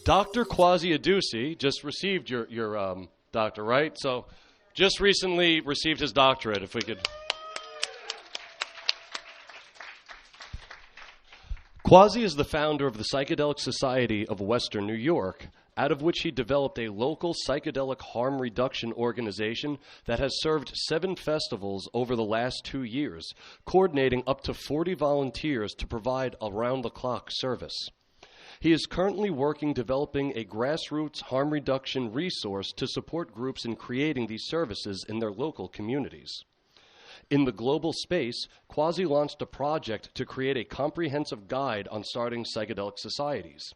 Dr. Kwasi Adusei just received your doctor, right? So just recently received his doctorate, if we could. Kwasi is the founder of the Psychedelic Society of Western New York, out of which he developed a local psychedelic harm reduction organization that has served 7 festivals over the last 2 years, coordinating up to 40 volunteers to provide around-the-clock service. He is currently working developing a grassroots harm reduction resource to support groups in creating these services in their local communities. In the global space, Kwasi launched a project to create a comprehensive guide on starting psychedelic societies.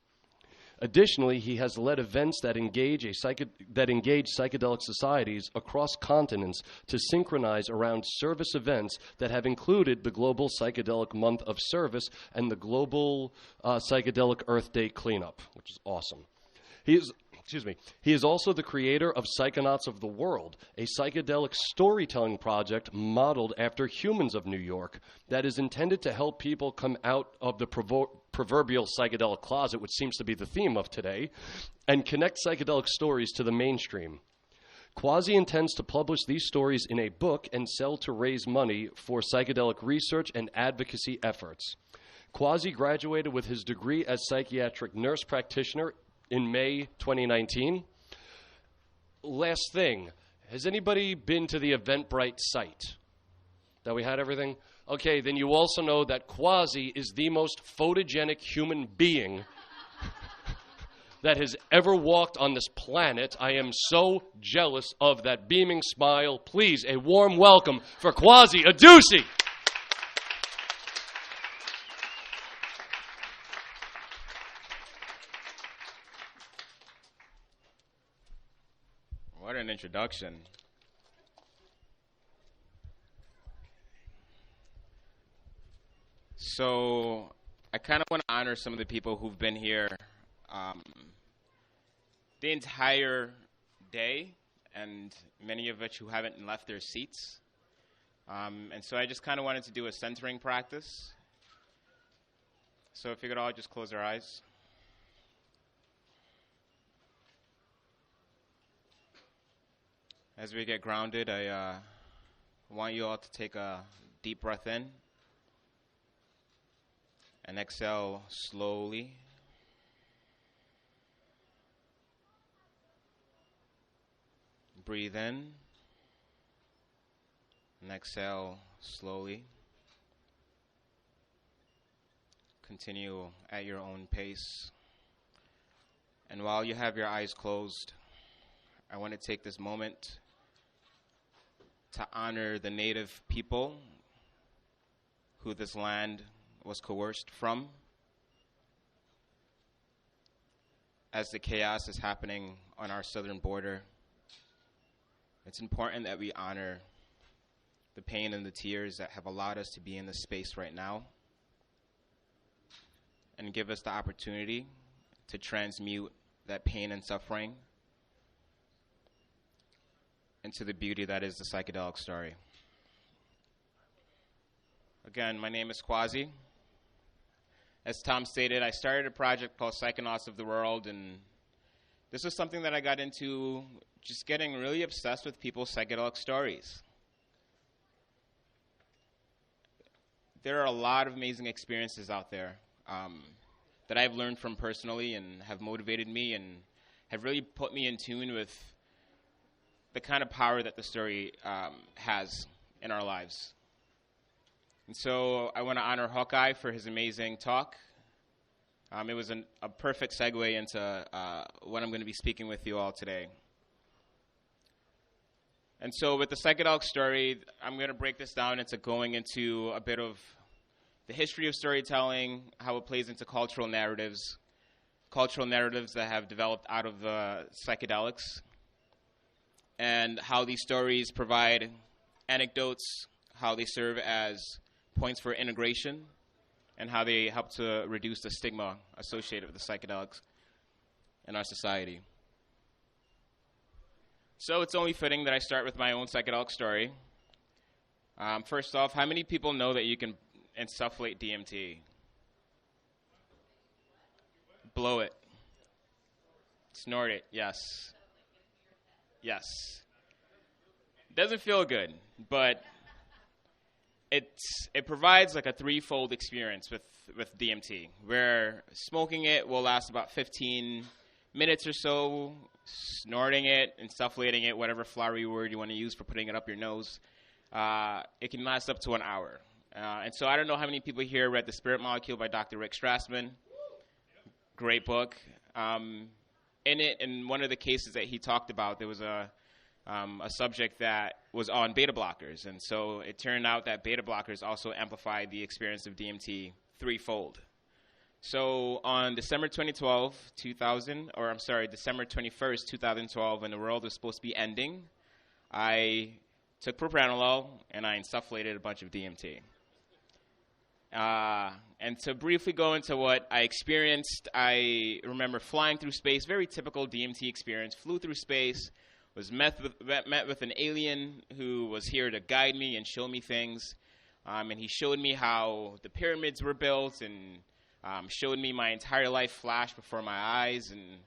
Additionally, he has led events that engage psychedelic societies across continents to synchronize around service events that have included the Global Psychedelic Month of Service and the Global Psychedelic Earth Day Cleanup, which is awesome. He is also the creator of Psychonauts of the World, a psychedelic storytelling project modeled after Humans of New York that is intended to help people come out of the proverbial psychedelic closet, which seems to be the theme of today, and connect psychedelic stories to the mainstream. Kwasi intends to publish these stories in a book and sell to raise money for psychedelic research and advocacy efforts. Kwasi graduated with his degree as psychiatric nurse practitioner in May 2019. Last thing, has anybody been to the Eventbrite site? That we had everything? Okay, then you also know that Kwasi is the most photogenic human being that has ever walked on this planet. I am so jealous of that beaming smile. Please, a warm welcome for Kwasi Adusei. What an introduction. So I kind of want to honor some of the people who've been here the entire day, and many of which who haven't left their seats. And so I just kind of wanted to do a centering practice. So if you could all just close our eyes. As we get grounded, I want you all to take a deep breath in and exhale slowly. Breathe in and exhale slowly. Continue at your own pace. And while you have your eyes closed, I want to take this moment to honor the native people who this land was coerced from. As the chaos is happening on our southern border, it's important that we honor the pain and the tears that have allowed us to be in this space right now, and give us the opportunity to transmute that pain and suffering into the beauty that is the psychedelic story. Again, my name is Kwasi. As Tom stated, I started a project called Psychonauts of the World, and this was something that I got into just getting really obsessed with people's psychedelic stories. There are a lot of amazing experiences out there that I've learned from personally and have motivated me and have really put me in tune with the kind of power that the story has in our lives. And so I want to honor Hawkeye for his amazing talk. It was a perfect segue into what I'm going to be speaking with you all today. And so with the psychedelic story, I'm going to break this down into going into a bit of the history of storytelling, how it plays into cultural narratives that have developed out of the psychedelics, and how these stories provide anecdotes, how they serve as points for integration, and how they help to reduce the stigma associated with the psychedelics in our society. So it's only fitting that I start with my own psychedelic story. First off, how many people know that you can insufflate DMT? Blow it. Snort it, yes. Yes. Doesn't feel good, but it provides like a threefold experience with DMT, where smoking it will last about 15 minutes or so, snorting it, insufflating it, whatever flowery word you want to use for putting it up your nose, it can last up to an hour. And so I don't know how many people here read The Spirit Molecule by Dr. Rick Strassman. Great book. In it, in one of the cases that he talked about, there was a subject that was on beta blockers. And so it turned out that beta blockers also amplified the experience of DMT threefold. So on December 21st, 2012, when the world was supposed to be ending, I took propranolol and I insufflated a bunch of DMT. And to briefly go into what I experienced, I remember flying through space, very typical DMT experience, flew through space, was met with an alien who was here to guide me and show me things. And he showed me how the pyramids were built and showed me my entire life flash before my eyes and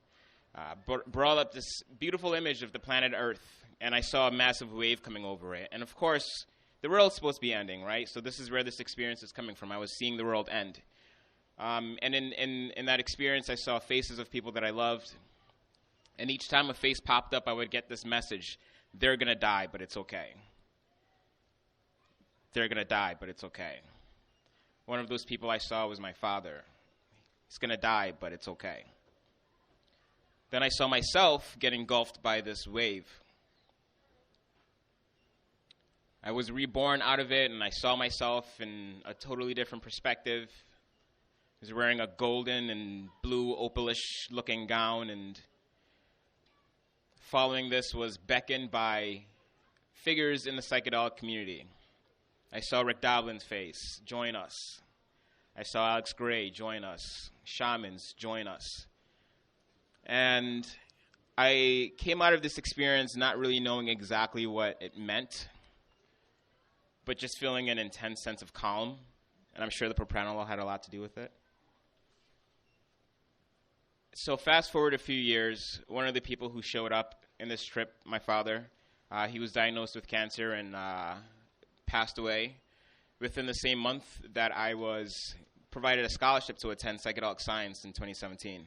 brought up this beautiful image of the planet Earth. And I saw a massive wave coming over it. And of course, the world's supposed to be ending, right? So this is where this experience is coming from. I was seeing the world end. And in that experience, I saw faces of people that I loved. And each time a face popped up, I would get this message: they're going to die, but it's okay. They're going to die, but it's okay. One of those people I saw was my father. He's going to die, but it's okay. Then I saw myself get engulfed by this wave. I was reborn out of it, and I saw myself in a totally different perspective. I was wearing a golden and blue opalish-looking gown, and following this was beckoned by figures in the psychedelic community. I saw Rick Doblin's face, join us. I saw Alex Gray, join us. Shamans, join us. And I came out of this experience not really knowing exactly what it meant, but just feeling an intense sense of calm. And I'm sure the propranolol had a lot to do with it. So fast forward a few years, one of the people who showed up in this trip, my father, he was diagnosed with cancer and passed away within the same month that I was provided a scholarship to attend psychedelic science in 2017.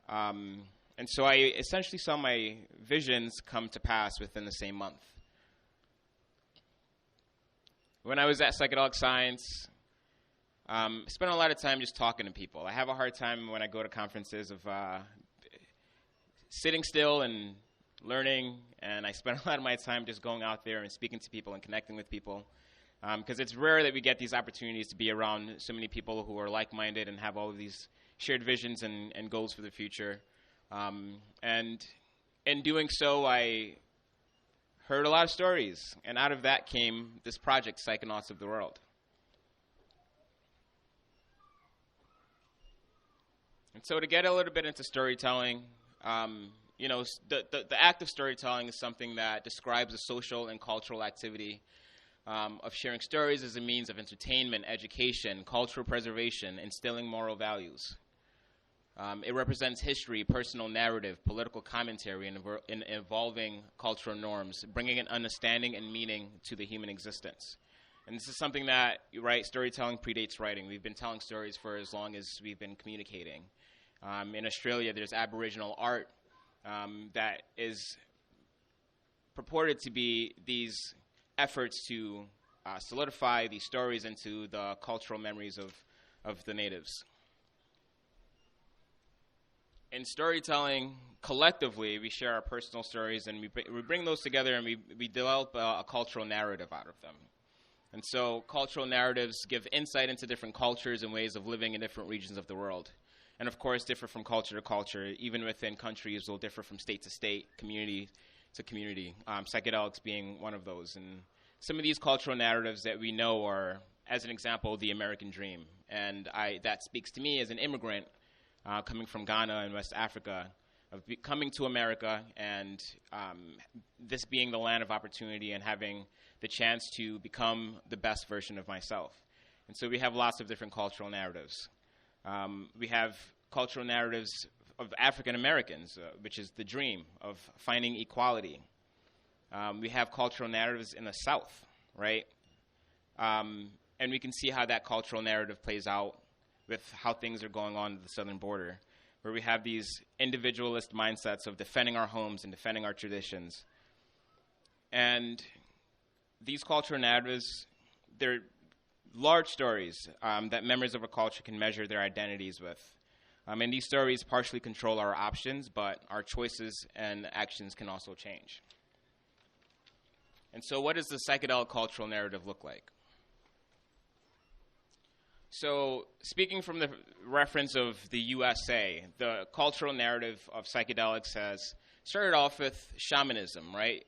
And so I essentially saw my visions come to pass within the same month. When I was at psychedelic science, I spent a lot of time just talking to people. I have a hard time when I go to conferences of sitting still and learning, and I spend a lot of my time just going out there and speaking to people and connecting with people, because it's rare that we get these opportunities to be around so many people who are like-minded and have all of these shared visions and goals for the future. And in doing so, I heard a lot of stories, and out of that came this project, Psychonauts of the World. And so to get a little bit into storytelling, the act of storytelling is something that describes a social and cultural activity of sharing stories as a means of entertainment, education, cultural preservation, instilling moral values. It represents history, personal narrative, political commentary, and evolving cultural norms, bringing an understanding and meaning to the human existence. And this is something that, right, storytelling predates writing. We've been telling stories for as long as we've been communicating. In Australia, there's Aboriginal art that is purported to be these efforts to solidify these stories into the cultural memories of the natives. In storytelling, collectively, we share our personal stories, and we bring those together, and we develop a cultural narrative out of them. And so cultural narratives give insight into different cultures and ways of living in different regions of the world. And, of course, differ from culture to culture. Even within countries, will differ from state to state, community to community, psychedelics being one of those. And some of these cultural narratives that we know are, as an example, the American dream. And that speaks to me as an immigrant coming from Ghana in West Africa, of coming to America and this being the land of opportunity and having the chance to become the best version of myself. And so we have lots of different cultural narratives. We have cultural narratives of African Americans, which is the dream of finding equality. We have cultural narratives in the South, right? And we can see how that cultural narrative plays out with how things are going on at the southern border, where we have these individualist mindsets of defending our homes and defending our traditions. And these cultural narratives, they're large stories that members of a culture can measure their identities with. And these stories partially control our options, but our choices and actions can also change. And so what does the psychedelic cultural narrative look like? So speaking from the reference of the USA, the cultural narrative of psychedelics has started off with shamanism, right?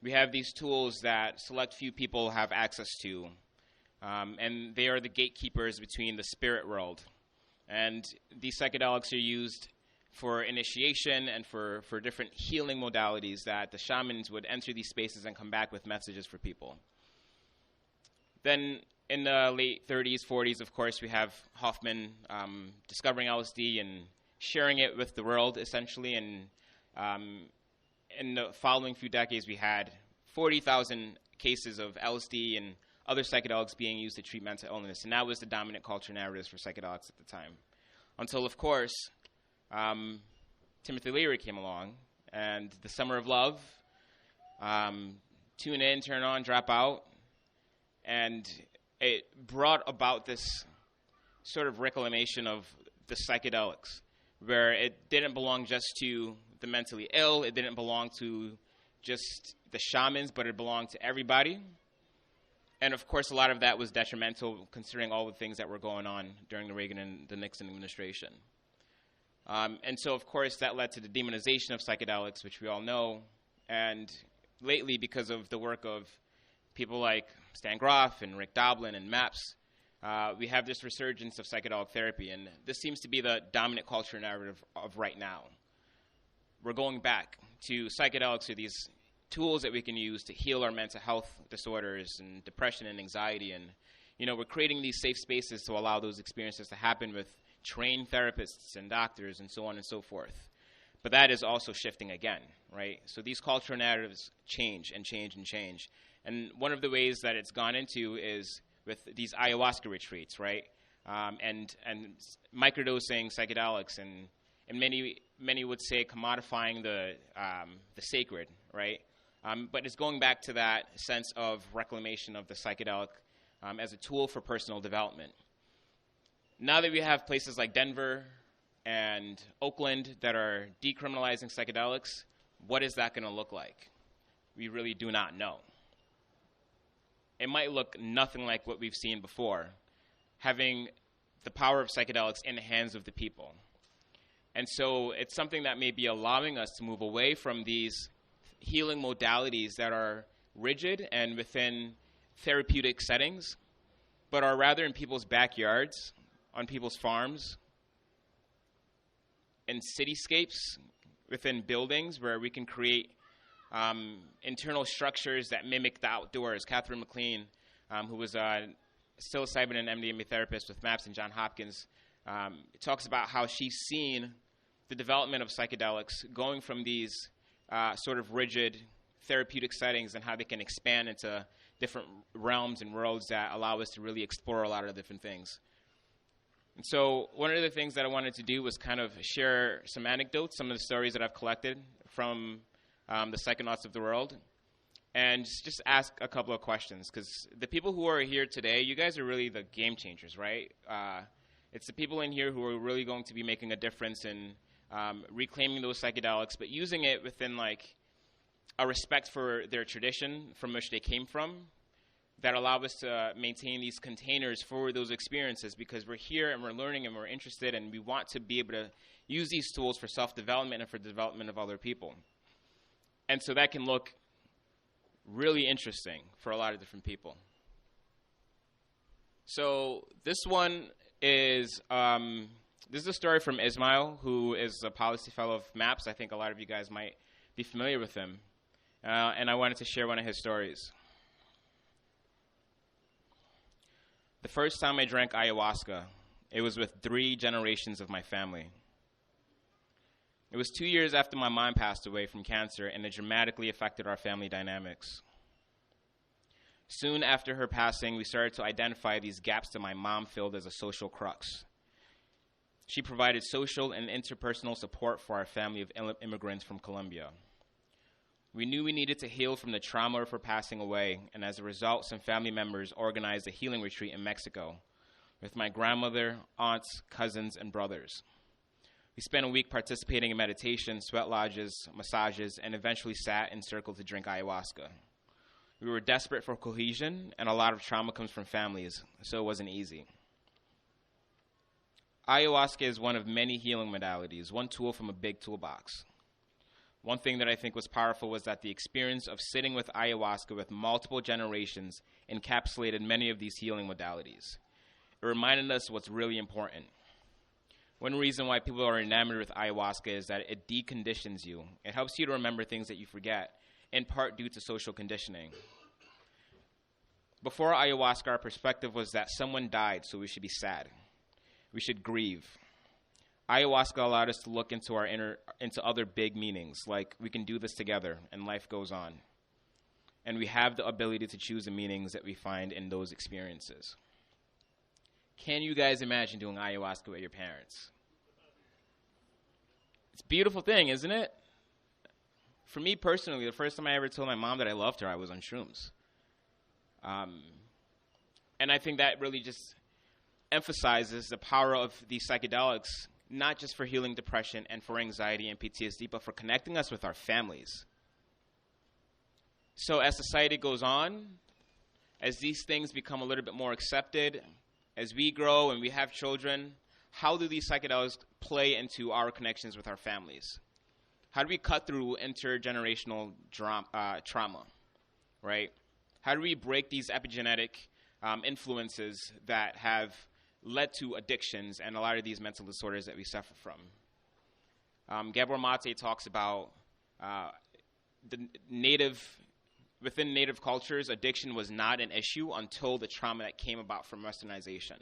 We have these tools that select few people have access to, and they are the gatekeepers between the spirit world. And these psychedelics are used for initiation and for different healing modalities that the shamans would enter these spaces and come back with messages for people. Then in the late 30s, 40s, of course, we have Hoffman discovering LSD and sharing it with the world, essentially. And in the following few decades, we had 40,000 cases of LSD and other psychedelics being used to treat mental illness. And that was the dominant culture narratives for psychedelics at the time. Until, of course, Timothy Leary came along, and The Summer of Love, Tune In, Turn On, Drop Out, and it brought about this sort of reclamation of the psychedelics, where it didn't belong just to the mentally ill, it didn't belong to just the shamans, but it belonged to everybody. And of course, a lot of that was detrimental, considering all the things that were going on during the Reagan and the Nixon administration. And so, of course, that led to the demonization of psychedelics, which we all know. And lately, because of the work of people like Stan Groff and Rick Doblin and MAPS, we have this resurgence of psychedelic therapy. And this seems to be the dominant culture narrative of right now. We're going back to psychedelics, or these tools that we can use to heal our mental health disorders and depression and anxiety. And, we're creating these safe spaces to allow those experiences to happen with trained therapists and doctors and so on and so forth. But that is also shifting again, right? So these cultural narratives change and change and change. And one of the ways that it's gone into is with these ayahuasca retreats, right? And microdosing psychedelics, and many would say commodifying the sacred, right? But it's going back to that sense of reclamation of the psychedelic as a tool for personal development. Now that we have places like Denver and Oakland that are decriminalizing psychedelics, what is that going to look like? We really do not know. It might look nothing like what we've seen before, having the power of psychedelics in the hands of the people. And so it's something that may be allowing us to move away from these healing modalities that are rigid and within therapeutic settings, but are rather in people's backyards, on people's farms, in cityscapes, within buildings where we can create internal structures that mimic the outdoors. Catherine McLean, who was a psilocybin and MDMA therapist with MAPS and Johns Hopkins, talks about how she's seen the development of psychedelics going from these sort of rigid therapeutic settings and how they can expand into different realms and worlds that allow us to really explore a lot of different things. And so one of the things that I wanted to do was kind of share some anecdotes, some of the stories that I've collected from the Psychonauts of the world, and just ask a couple of questions, because the people who are here today, you guys are really the game changers, right? It's the people in here who are really going to be making a difference in reclaiming those psychedelics, but using it within like a respect for their tradition from which they came from, that allow us to maintain these containers for those experiences, because we're here and we're learning and we're interested and we want to be able to use these tools for self-development and for the development of other people. And so that can look really interesting for a lot of different people. So this one is, this is a story from Ismail, who is a policy fellow of MAPS. I think a lot of you guys might be familiar with him. And I wanted to share one of his stories. The first time I drank ayahuasca, it was with 3 generations of my family. It was 2 years after my mom passed away from cancer, and it dramatically affected our family dynamics. Soon after her passing, we started to identify these gaps that my mom filled as a social crux. She provided social and interpersonal support for our family of immigrants from Colombia. We knew we needed to heal from the trauma of her passing away, and as a result, some family members organized a healing retreat in Mexico with my grandmother, aunts, cousins, and brothers. We spent a week participating in meditation, sweat lodges, massages, and eventually sat in circles to drink ayahuasca. We were desperate for cohesion, and a lot of trauma comes from families, so it wasn't easy. Ayahuasca is one of many healing modalities, one tool from a big toolbox. One thing that I think was powerful was that the experience of sitting with ayahuasca with multiple generations encapsulated many of these healing modalities. It reminded us what's really important. One reason why people are enamored with ayahuasca is that it deconditions you. It helps you to remember things that you forget, in part due to social conditioning. Before ayahuasca, our perspective was that someone died, so we should be sad. We should grieve. Ayahuasca allowed us to look into other big meanings, like we can do this together and life goes on. And we have the ability to choose the meanings that we find in those experiences. Can you guys imagine doing ayahuasca with your parents? It's a beautiful thing, isn't it? For me personally, the first time I ever told my mom that I loved her, I was on shrooms. And I think that really just emphasizes the power of these psychedelics, not just for healing depression and for anxiety and PTSD, but for connecting us with our families. So as society goes on, as these things become a little bit more accepted, as we grow and we have children, how do these psychedelics play into our connections with our families? How do we cut through intergenerational trauma, right? How do we break these epigenetic influences that have led to addictions and a lot of these mental disorders that we suffer from? Gabor Mate talks about within native cultures, addiction was not an issue until the trauma that came about from westernization.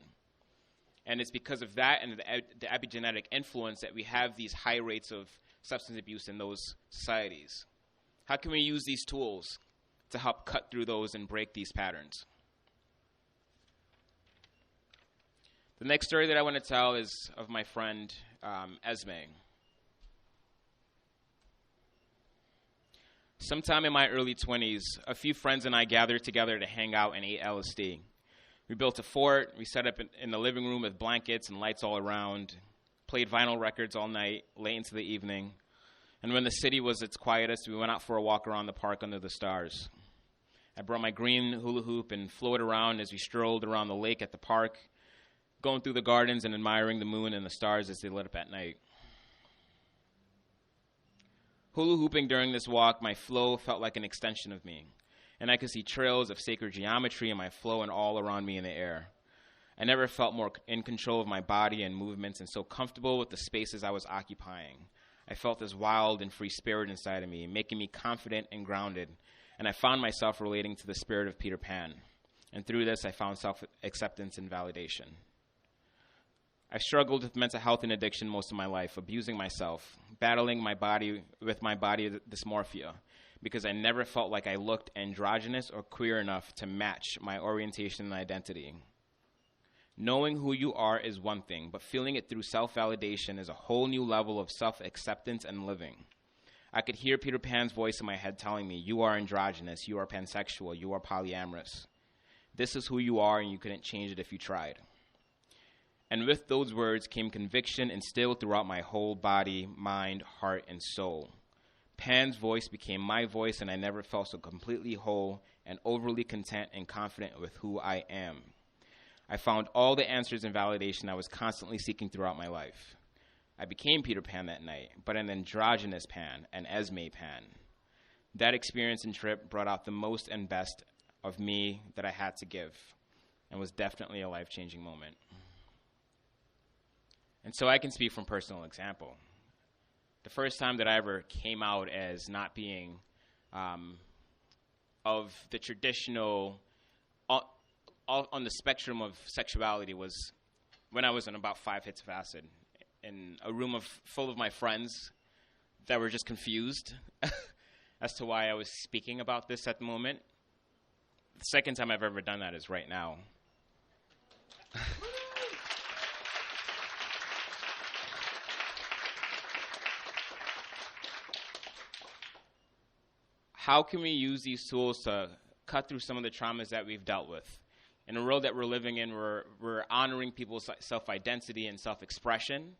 And it's because of that and the epigenetic influence that we have these high rates of substance abuse in those societies. How can we use these tools to help cut through those and break these patterns? The next story that I want to tell is of my friend Esme. Sometime in my early 20s, a few friends and I gathered together to hang out and eat LSD. We built a fort, we set up in the living room with blankets and lights all around, played vinyl records all night, late into the evening, and when the city was its quietest, we went out for a walk around the park under the stars. I brought my green hula hoop and floated around as we strolled around the lake at the park, going through the gardens and admiring the moon and the stars as they lit up at night. Hula-hooping during this walk, my flow felt like an extension of me, and I could see trails of sacred geometry in my flow and all around me in the air. I never felt more in control of my body and movements and so comfortable with the spaces I was occupying. I felt this wild and free spirit inside of me, making me confident and grounded, and I found myself relating to the spirit of Peter Pan. And through this, I found self-acceptance and validation. I struggled with mental health and addiction most of my life, abusing myself, battling my body dysmorphia, because I never felt like I looked androgynous or queer enough to match my orientation and identity. Knowing who you are is one thing, but feeling it through self-validation is a whole new level of self-acceptance and living. I could hear Peter Pan's voice in my head telling me, you are androgynous, you are pansexual, you are polyamorous. This is who you are, and you couldn't change it if you tried. And with those words came conviction instilled throughout my whole body, mind, heart, and soul. Pan's voice became my voice, and I never felt so completely whole and overly content and confident with who I am. I found all the answers and validation I was constantly seeking throughout my life. I became Peter Pan that night, but an androgynous Pan, an Esme Pan. That experience and trip brought out the most and best of me that I had to give, and was definitely a life-changing moment. And so I can speak from personal example. The first time that I ever came out as not being of the traditional, on the spectrum of sexuality, was when I was on about 5 hits of acid in a room full of my friends. that were just confused as to why I was speaking about this at the moment. The second time I've ever done that is right now. How can we use these tools to cut through some of the traumas that we've dealt with? In a world that we're living in, we're honoring people's self-identity and self-expression.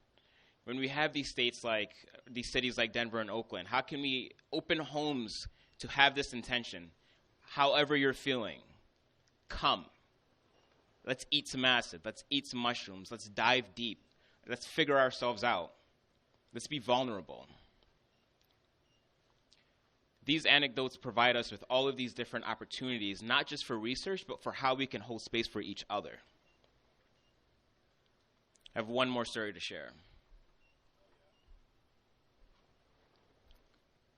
When we have these cities like Denver and Oakland, how can we open homes to have this intention? However you're feeling, come. Let's eat some acid. Let's eat some mushrooms. Let's dive deep. Let's figure ourselves out. Let's be vulnerable. These anecdotes provide us with all of these different opportunities, not just for research, but for how we can hold space for each other. I have one more story to share.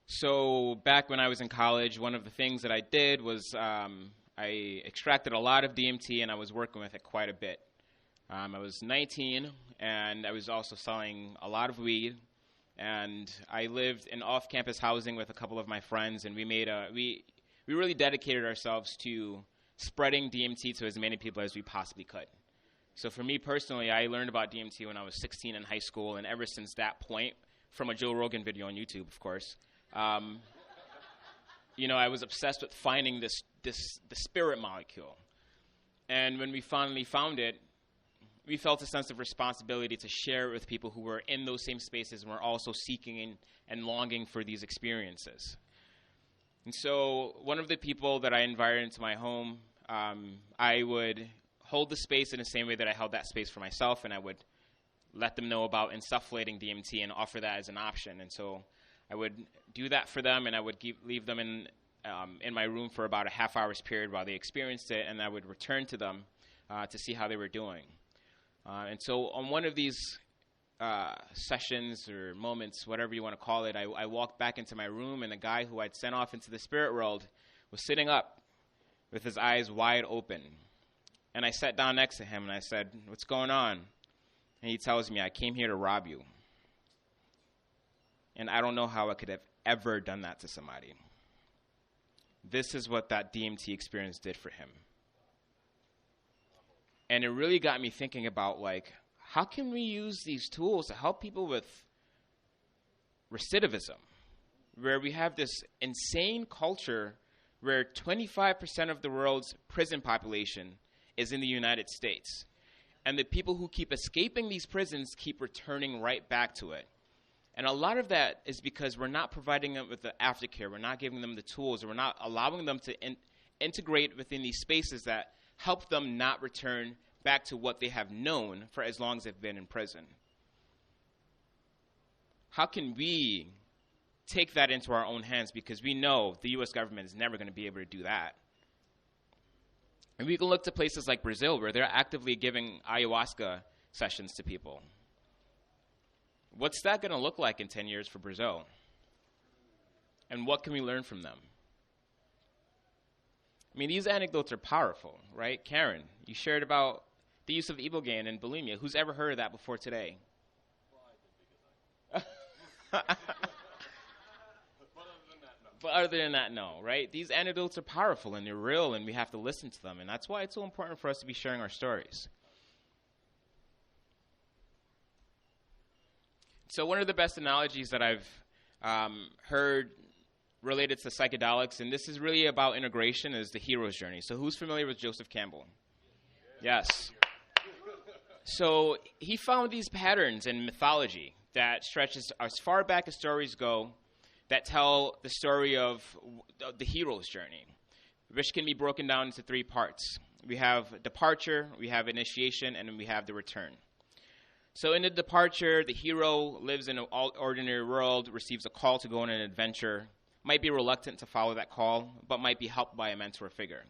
So back when I was in college, one of the things that I did was I extracted a lot of DMT, and I was working with it quite a bit. I was 19, and I was also selling a lot of weed. And I lived in off-campus housing with a couple of my friends, and we really dedicated ourselves to spreading DMT to as many people as we possibly could. So for me personally, I learned about DMT when I was 16 in high school, and ever since that point, from a Joe Rogan video on YouTube, of course, I was obsessed with finding the spirit molecule. And when we finally found it, we felt a sense of responsibility to share it with people who were in those same spaces and were also seeking and longing for these experiences. And so one of the people that I invited into my home, I would hold the space in the same way that I held that space for myself, and I would let them know about insufflating DMT and offer that as an option. And so I would do that for them, and I would leave them in my room for about a half-hour's period while they experienced it, and I would return to them to see how they were doing. And so on one of these sessions or moments, whatever you want to call it, I walked back into my room, and the guy who I'd sent off into the spirit world was sitting up with his eyes wide open. And I sat down next to him, and I said, "What's going on?" And he tells me, "I came here to rob you." And I don't know how I could have ever done that to somebody. This is what that DMT experience did for him. And it really got me thinking about, how can we use these tools to help people with recidivism, where we have this insane culture where 25% of the world's prison population is in the United States. And the people who keep escaping these prisons keep returning right back to it. And a lot of that is because we're not providing them with the aftercare. We're not giving them the tools. Or we're not allowing them to integrate within these spaces that help them not return back to what they have known for as long as they've been in prison. How can we take that into our own hands? Because we know the U.S. government is never going to be able to do that. And we can look to places like Brazil, where they're actively giving ayahuasca sessions to people. What's that going to look like in 10 years for Brazil? And what can we learn from them? I mean, these anecdotes are powerful, right? Karen, you shared about the use of ibogaine and bulimia. Who's ever heard of that before today? But other than that, no, right? These anecdotes are powerful, and they're real, and we have to listen to them. And that's why it's so important for us to be sharing our stories. So one of the best analogies that I've heard related to psychedelics, and this is really about integration, is the hero's journey. So who's familiar with Joseph Campbell? Yes. So he found these patterns in mythology that stretches as far back as stories go that tell the story of the hero's journey, which can be broken down into three parts. We have departure, we have initiation, and then we have the return. So in the departure, the hero lives in an ordinary world, receives a call to go on an adventure, might be reluctant to follow that call, but might be helped by a mentor figure.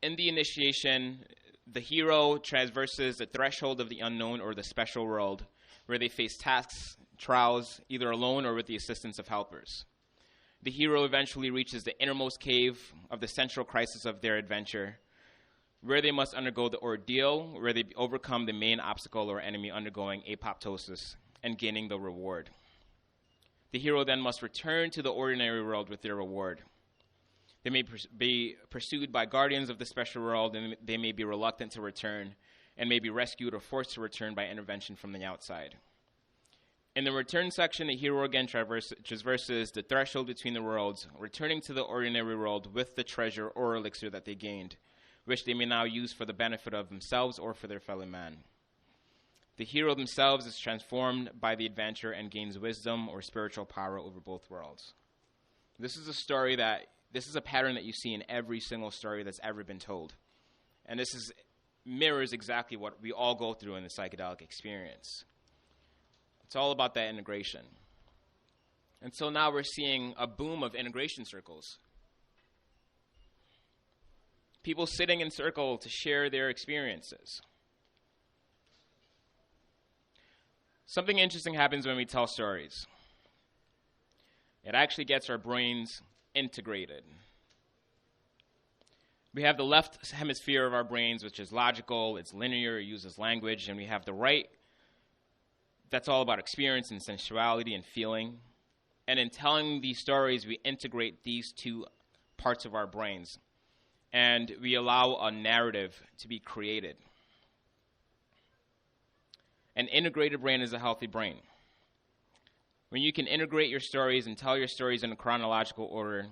In the initiation, the hero traverses the threshold of the unknown or the special world, where they face tasks, trials, either alone or with the assistance of helpers. The hero eventually reaches the innermost cave of the central crisis of their adventure, where they must undergo the ordeal, where they overcome the main obstacle or enemy undergoing apoptosis and gaining the reward. The hero then must return to the ordinary world with their reward. They may be pursued by guardians of the special world, and they may be reluctant to return, and may be rescued or forced to return by intervention from the outside. In the return section, the hero again traverses the threshold between the worlds, returning to the ordinary world with the treasure or elixir that they gained, which they may now use for the benefit of themselves or for their fellow man. The hero themselves is transformed by the adventure and gains wisdom or spiritual power over both worlds. This is a pattern that you see in every single story that's ever been told. And this mirrors exactly what we all go through in the psychedelic experience. It's all about that integration. And so now we're seeing a boom of integration circles. People sitting in circle to share their experiences. Something interesting happens when we tell stories. It actually gets our brains integrated. We have the left hemisphere of our brains, which is logical, it's linear, it uses language, and we have the right, that's all about experience and sensuality and feeling. And in telling these stories, we integrate these two parts of our brains, and we allow a narrative to be created. An integrated brain is a healthy brain. When you can integrate your stories and tell your stories in a chronological order,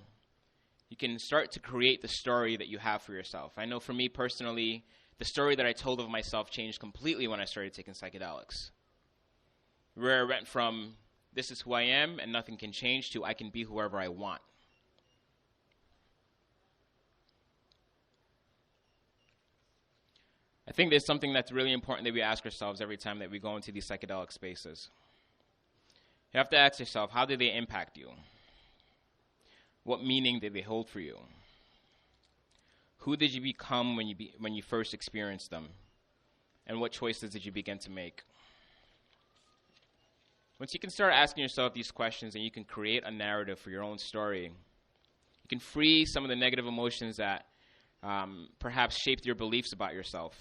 you can start to create the story that you have for yourself. I know for me personally, the story that I told of myself changed completely when I started taking psychedelics. Where I went from, this is who I am and nothing can change, to I can be whoever I want. I think there's something that's really important that we ask ourselves every time that we go into these psychedelic spaces. You have to ask yourself, how did they impact you? What meaning did they hold for you? Who did you become when you first experienced them? And what choices did you begin to make? Once you can start asking yourself these questions and you can create a narrative for your own story, you can free some of the negative emotions that perhaps shaped your beliefs about yourself.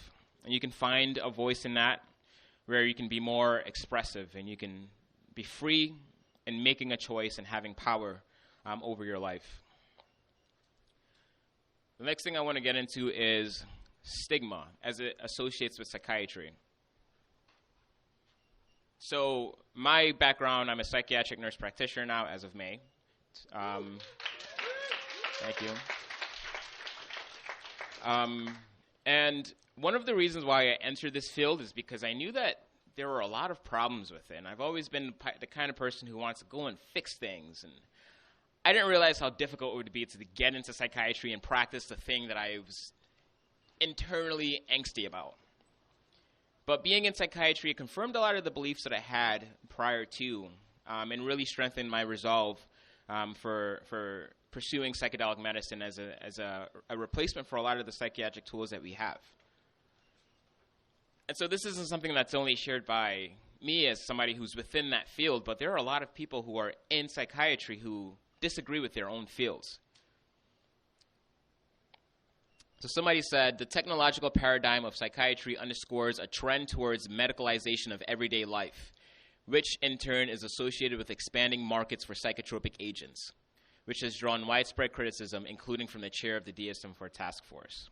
And you can find a voice in that where you can be more expressive and you can be free in making a choice and having power over your life. The next thing I want to get into is stigma as it associates with psychiatry. So my background, I'm a psychiatric nurse practitioner now as of May. Thank you. And one of the reasons why I entered this field is because I knew that there were a lot of problems with it. And I've always been the kind of person who wants to go and fix things. And I didn't realize how difficult it would be to get into psychiatry and practice the thing that I was internally angsty about. But being in psychiatry, it confirmed a lot of the beliefs that I had prior to, and really strengthened my resolve for pursuing psychedelic medicine as a replacement for a lot of the psychiatric tools that we have. And so this isn't something that's only shared by me as somebody who's within that field, but there are a lot of people who are in psychiatry who disagree with their own fields. So somebody said, the technological paradigm of psychiatry underscores a trend towards medicalization of everyday life, which in turn is associated with expanding markets for psychotropic agents, which has drawn widespread criticism, including from the chair of the DSM-4 task force.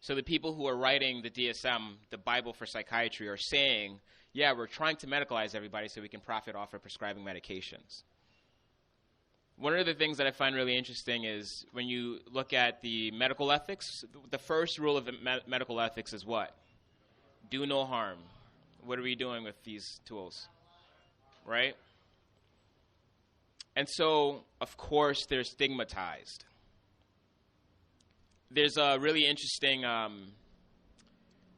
So the people who are writing the DSM, the Bible for psychiatry, are saying, yeah, we're trying to medicalize everybody so we can profit off of prescribing medications. One of the things that I find really interesting is when you look at the medical ethics, the first rule of the medical ethics is what? Do no harm. What are we doing with these tools? Right? And so, of course, they're stigmatized. There's a really interesting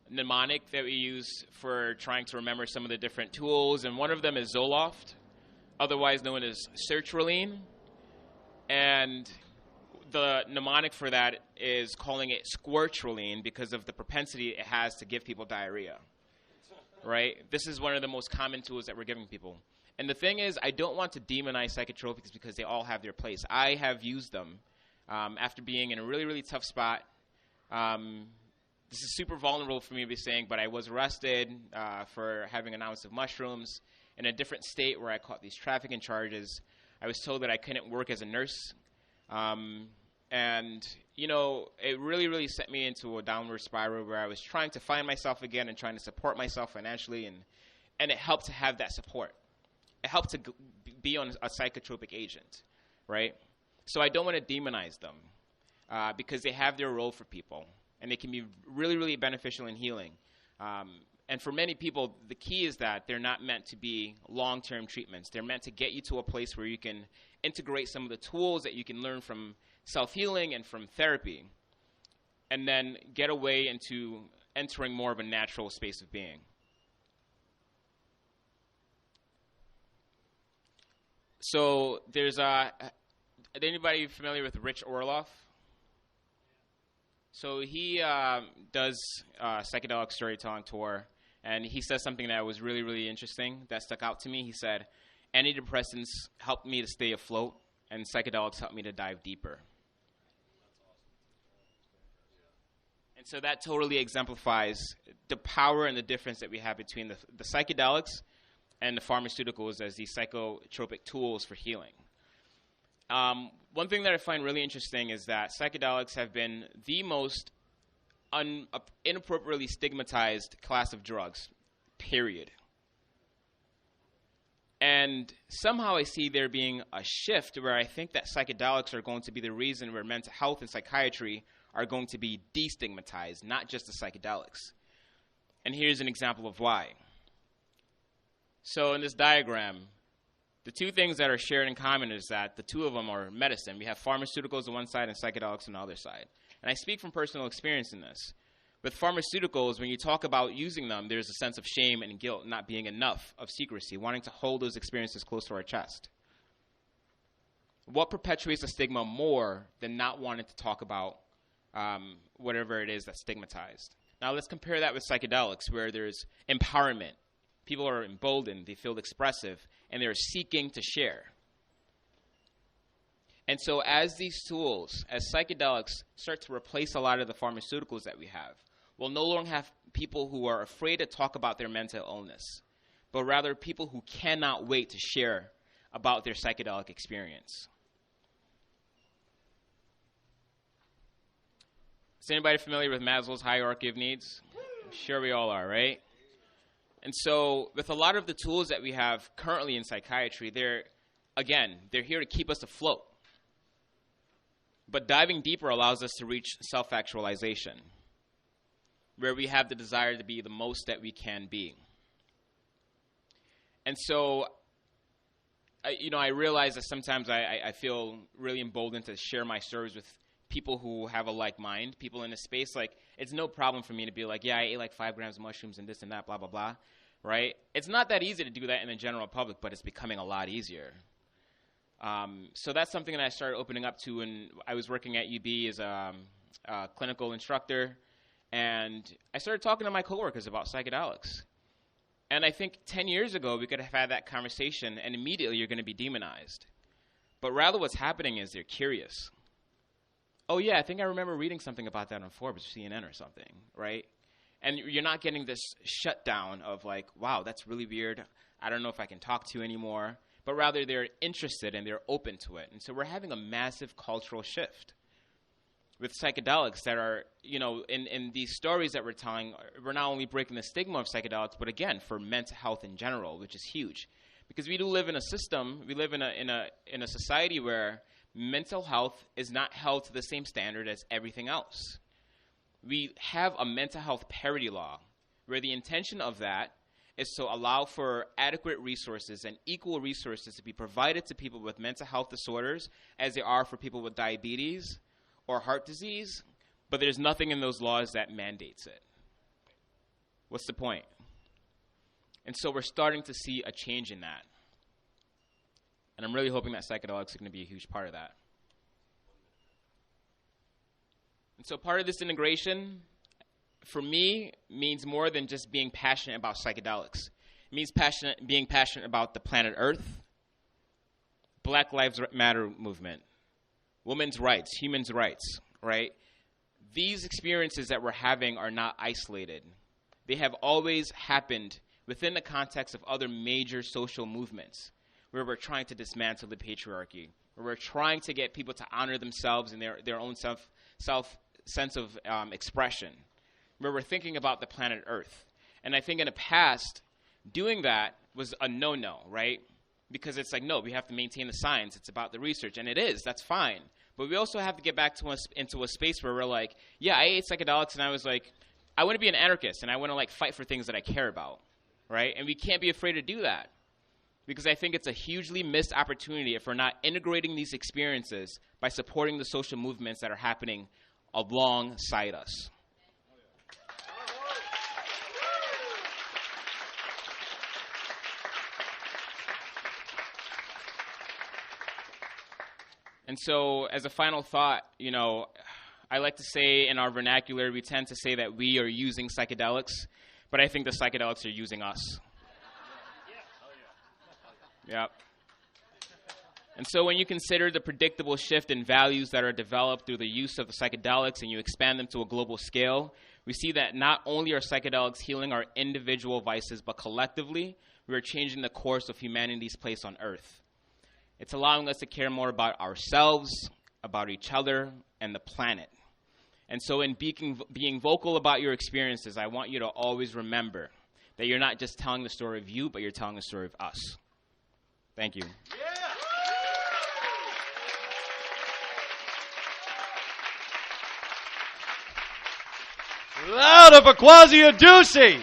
mnemonic that we use for trying to remember some of the different tools, and one of them is Zoloft, otherwise known as sertraline. And the mnemonic for that is calling it squirtraline because of the propensity it has to give people diarrhea, right? This is one of the most common tools that we're giving people. And the thing is, I don't want to demonize psychotropics because they all have their place. I have used them after being in a really, really tough spot. This is super vulnerable for me to be saying, but I was arrested for having an ounce of mushrooms. in a different state where I caught these trafficking charges. I was told that I couldn't work as a nurse. And, you know, it really, really sent me into a downward spiral where I was trying to find myself again and trying to support myself financially. And it helped to have that support. It helped to be on a psychotropic agent, right? So I don't want to demonize them because they have their role for people. And they can be really, really beneficial in healing. And for many people, the key is that they're not meant to be long-term treatments. They're meant to get you to a place where you can integrate some of the tools that you can learn from self-healing and from therapy, and then get away into entering more of a natural space of being. So there's anybody familiar with Rich Orloff? So he does psychedelic storytelling tour, and he says something that was really, really interesting that stuck out to me. He said, antidepressants helped me to stay afloat, and psychedelics helped me to dive deeper. And so that totally exemplifies the power and the difference that we have between the psychedelics and the pharmaceuticals as these psychotropic tools for healing. One thing that I find really interesting is that psychedelics have been the most inappropriately stigmatized class of drugs, period. And somehow I see there being a shift where I think that psychedelics are going to be the reason where mental health and psychiatry are going to be destigmatized, not just the psychedelics. And here's an example of why. So in this diagram, the two things that are shared in common is that the two of them are medicine. We have pharmaceuticals on one side and psychedelics on the other side. And I speak from personal experience in this. With pharmaceuticals, when you talk about using them, there's a sense of shame and guilt, not being enough of secrecy, wanting to hold those experiences close to our chest. What perpetuates the stigma more than not wanting to talk about whatever it is that's stigmatized? Now let's compare that with psychedelics, where there's empowerment. People are emboldened, they feel expressive, and they're seeking to share. And so as these tools, as psychedelics start to replace a lot of the pharmaceuticals that we have, we'll no longer have people who are afraid to talk about their mental illness, but rather people who cannot wait to share about their psychedelic experience. Is anybody familiar with Maslow's hierarchy of needs? I'm sure we all are, right? And so with a lot of the tools that we have currently in psychiatry, they're here to keep us afloat. But diving deeper allows us to reach self-actualization, where we have the desire to be the most that we can be. And so, I realize that sometimes I feel really emboldened to share my stories with people who have a like mind, people in a space. Like, it's no problem for me to be like, yeah, I ate like 5 grams of mushrooms and this and that, blah, blah, blah, right? It's not that easy to do that in the general public, but it's becoming a lot easier. So that's something that I started opening up to when I was working at UB as a clinical instructor, and I started talking to my coworkers about psychedelics. And I think 10 years ago, we could have had that conversation, and immediately you're going to be demonized. But rather what's happening is they're curious. Oh, yeah, I think I remember reading something about that on Forbes or CNN or something, right? And you're not getting this shutdown of like, wow, that's really weird. I don't know if I can talk to you anymore. But rather they're interested and they're open to it. And so we're having a massive cultural shift with psychedelics that are, in these stories that we're telling, we're not only breaking the stigma of psychedelics, but again, for mental health in general, which is huge. Because we do live in a system, we live in a society where mental health is not held to the same standard as everything else. We have a mental health parity law where the intention of that is to allow for adequate resources and equal resources to be provided to people with mental health disorders as they are for people with diabetes or heart disease, but there's nothing in those laws that mandates it. What's the point? And so we're starting to see a change in that. And I'm really hoping that psychedelics are going to be a huge part of that. And so part of this integration, for me, means more than just being passionate about psychedelics. It means being passionate about the planet Earth, Black Lives Matter movement, women's rights, human rights, right? These experiences that we're having are not isolated. They have always happened within the context of other major social movements where we're trying to dismantle the patriarchy, where we're trying to get people to honor themselves and their own sense of expression, where we're thinking about the planet Earth. And I think in the past, doing that was a no-no, right? Because it's like, no, we have to maintain the science. It's about the research. And it is. That's fine. But we also have to get back into a space where we're like, yeah, I ate psychedelics, and I was like, I want to be an anarchist, and I want to, like, fight for things that I care about, right? And we can't be afraid to do that, because I think it's a hugely missed opportunity if we're not integrating these experiences by supporting the social movements that are happening alongside us. And so, as a final thought, I like to say in our vernacular, we tend to say that we are using psychedelics, but I think the psychedelics are using us. Yep. And so when you consider the predictable shift in values that are developed through the use of the psychedelics and you expand them to a global scale, we see that not only are psychedelics healing our individual vices, but collectively, we are changing the course of humanity's place on Earth. It's allowing us to care more about ourselves, about each other, and the planet. And so in being vocal about your experiences, I want you to always remember that you're not just telling the story of you, but you're telling the story of us. Thank you. Louder for Kwasi Adusei!